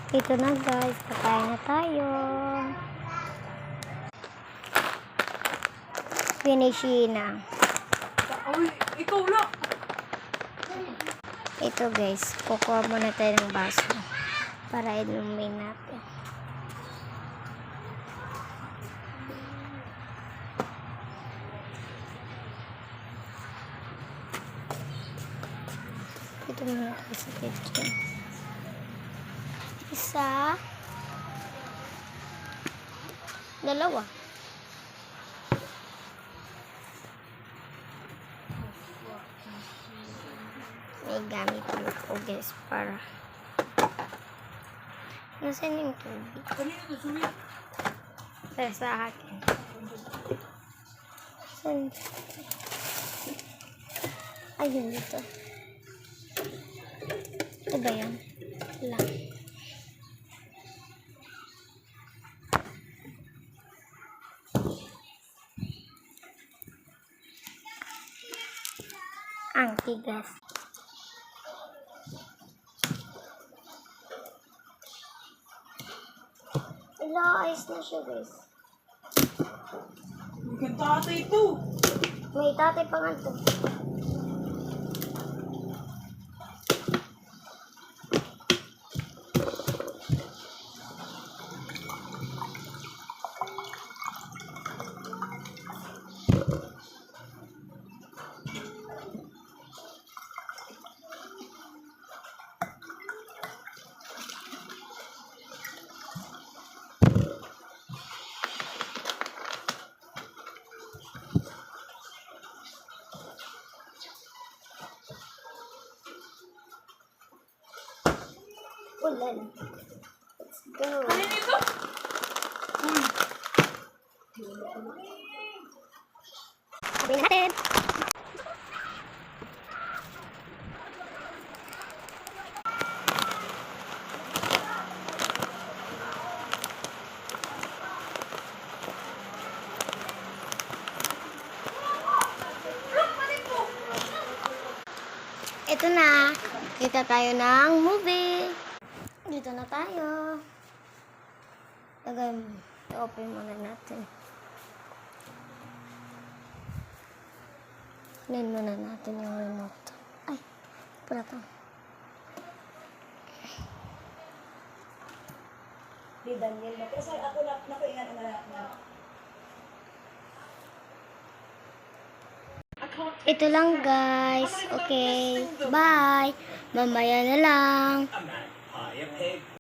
Ito na guys, kakain na tayo. Finish na. Ay, ikaw lang. Ito guys, kukuha muna tayo ng baso para inumin natin. Ito muna tayo sa kitchen. Isa. Dalawa. May gamit lang ako guys para nasaan yung tubig? Kanina na sumi. Para sa akin. Saan? Ayun dito. Ito ba yan? Wala. Ang tigas. Ila-ayos na siya guys. Ang tatay ito. May tatay pa nga ito. Ulan. Let's go. Kanina ito. Uy. Sabihin natin. Ito na. Kita tayo ng movie. Dito na tayo. I-open muna natin. Kunin muna natin yung remote. Ay, pala to. Di Daniel na. Kasi ako nakuingan na. Ito lang guys. Okay. Bye. Mamaya na lang.